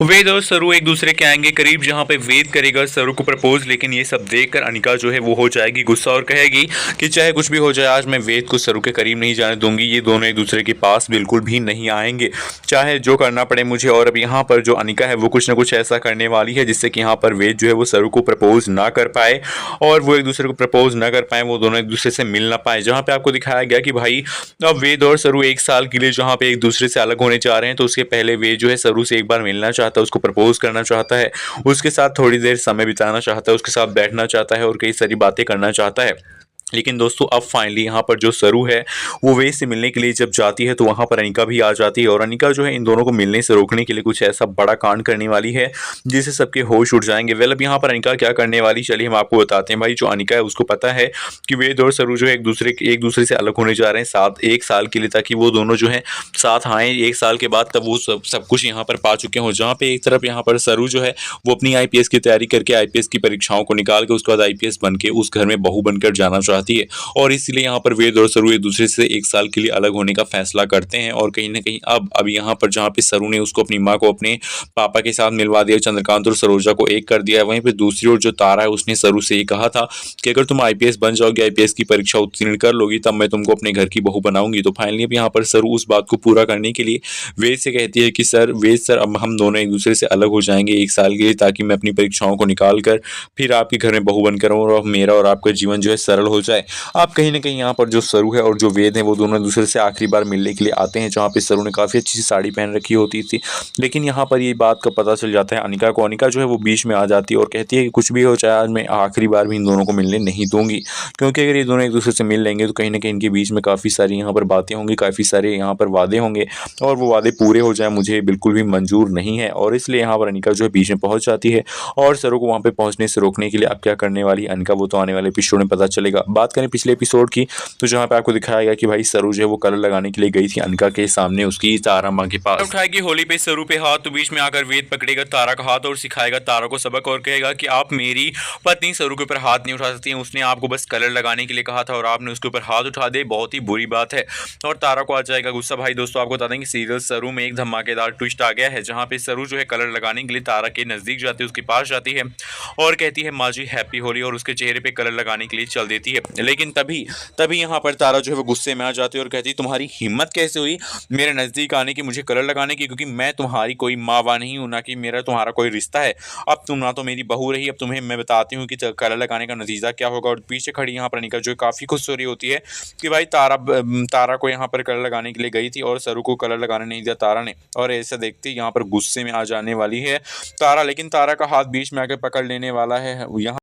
वेद और सरू एक दूसरे के आएंगे करीब, जहां पे वेद करेगा सरू को प्रपोज। लेकिन ये सब देखकर अनिका जो है वो हो जाएगी गुस्सा और कहेगी कि चाहे कुछ भी हो जाए, आज मैं वेद को सरू के करीब नहीं जाने दूंगी। ये दोनों एक दूसरे के पास बिल्कुल भी नहीं आएंगे, चाहे जो करना पड़े मुझे। और अब यहाँ पर जो अनिका है वो कुछ ना कुछ ऐसा करने वाली है जिससे कि यहाँ पर वेद जो है वो सरू को प्रपोज ना कर पाए और वो एक दूसरे को प्रपोज ना कर पाए, वो दोनों एक दूसरे से मिल ना पाए। जहाँ पे आपको दिखाया गया कि भाई अब वेद और सरू एक साल के लिए जहाँ पे एक दूसरे से अलग होने जा रहे हैं, तो उसके पहले वेद जो है सरू से एक बार मिलना चाहता है, उसको प्रपोज करना चाहता है, उसके साथ थोड़ी देर समय बिताना चाहता है, उसके साथ बैठना चाहता है और कई सारी बातें करना चाहता है। लेकिन दोस्तों अब फाइनली यहाँ पर जो सरू है वो वेद से मिलने के लिए जब जाती है तो वहाँ पर अनिका भी आ जाती है और अनिका जो है इन दोनों को मिलने से रोकने के लिए कुछ ऐसा बड़ा कांड करने वाली है जिससे सबके होश उड़ जाएंगे। वेल अब यहाँ पर अनिका क्या करने वाली, चलिए हम आपको बताते हैं। भाई जो अनिका है उसको पता है कि वेद और सरू जो है एक दूसरे से अलग होने जा रहे हैं साथ एक साल के लिए, ताकि वो दोनों जो है साथ आए एक साल के बाद, तब वो सब कुछ यहाँ पर पा चुके हों। जहाँ पे एक तरफ यहाँ पर सरू जो है वो अपनी आईपीएस की तैयारी करके आईपीएस की परीक्षाओं को निकाल के उसके बाद आईपीएस बन के उस घर में बहू बनकर जाना चाहती है और इसीलिए यहाँ पर वेद और सरू एक दूसरे से एक साल के लिए अलग होने का फैसला करते हैं। और कहीं ना कहीं अब यहाँ पर जहाँ पे सरू ने उसको अपनी माँ को अपने पापा के साथ मिलवा दिया, चंद्रकांत और सरोजा को एक कर दिया है। वहीं पे दूसरी ओर जो तारा है उसने सरू से ये कहा था कि अगर तुम आईपीएस बन जाओगी, आईपीएस की परीक्षा उत्तीर्ण कर लोगी, तब मैं तुमको अपने घर की बहू बनाऊंगी। तो फाइनली अब यहाँ पर सरू उस बात को पूरा करने के लिए वेद से कहती है कि वेद सर अब हम दोनों एक दूसरे से अलग हो जाएंगे एक साल के लिए, ताकि मैं अपनी परीक्षाओं को निकाल कर फिर आपके घर में बहू बनकर रहूं और मेरा और आपका जीवन जो है सरल हो जाए। आप कहीं ना कहीं यहाँ पर जो सरू है और जो वेद है वो दोनों एक दूसरे से आखिरी बार मिलने के लिए आते हैं, जहाँ पे सरू ने काफ़ी अच्छी सी साड़ी पहन रखी होती थी। लेकिन यहाँ पर ये बात का पता चल जाता है अनिका को। अनिका जो है वो बीच में आ जाती है और कहती है कि कुछ भी हो चाहे आज मैं आखिरी बार भी इन दोनों को मिलने नहीं दूंगी, क्योंकि अगर ये दोनों एक दूसरे से मिल लेंगे तो कहीं ना कहीं इनके बीच में काफ़ी सारी यहाँ पर बातें होंगी, काफ़ी सारे यहाँ पर वादे होंगे और वो वादे पूरे हो जाए मुझे बिल्कुल भी मंजूर नहीं है। और इसलिए यहाँ पर अनिका जो है बीच में पहुंच जाती है और सरू को वहाँ पे पहुंचने से रोकने के लिए अब क्या करने वाली अनिका वो तो आने वाले एपिसोड में पता चलेगा। बात करें पिछले एपिसोड की, तो जहाँ पे आपको दिखाया गया कि भाई सरू जो है वो कलर लगाने के लिए गई थी अनिका के सामने उसकी तारा माँ के पास। उठाएगी होली पे सरू पे हाथ, तो बीच में आकर वेद पकड़ेगा तारा का हाथ और सिखाएगा तारा को सबक और कहेगा कि आप मेरी पत्नी सरू के ऊपर हाथ नहीं उठा सकती हैं, उसने आपको बस कलर लगाने के लिए कहा था और आपने उसके ऊपर हाथ उठा दे, बहुत ही बुरी बात है। और तारा को आ जाएगा गुस्सा। भाई दोस्तों आपको बता दें कि सीरियल सरू में एक धमाकेदार ट्विस्ट आ गया है, जहाँ पे सरू जो है कलर लगाने के लिए तारा के नजदीक जाती है, उसके पास जाती है और कहती है माँ जी हैप्पी होली, और उसके चेहरे पे कलर लगाने के लिए चल देती है। लेकिन तभी तभी यहाँ पर तारा जो है वो गुस्से में आ जाती है और कहती है तुम्हारी हिम्मत कैसे हुई मेरे नज़दीक आने की, मुझे कलर लगाने की, क्योंकि मैं तुम्हारी कोई माँ वा नहीं हूँ, ना कि मेरा तुम्हारा कोई रिश्ता है। अब तुम ना तो मेरी बहू रही, अब तुम्हें मैं बताती हूँ कि कलर लगाने का नतीजा क्या होगा। और पीछे खड़ी यहाँ पर अनिका जो काफ़ी खुश हो रही होती है कि भाई तारा को यहाँ पर कलर लगाने के लिए गई थी और सरू को कलर लगाने नहीं दिया तारा ने, और ऐसा देखते यहाँ पर गुस्से में आ जाने वाली है तारा। लेकिन तारा का हाथ बीच में आकर पकड़ लेने वाला है यहाँ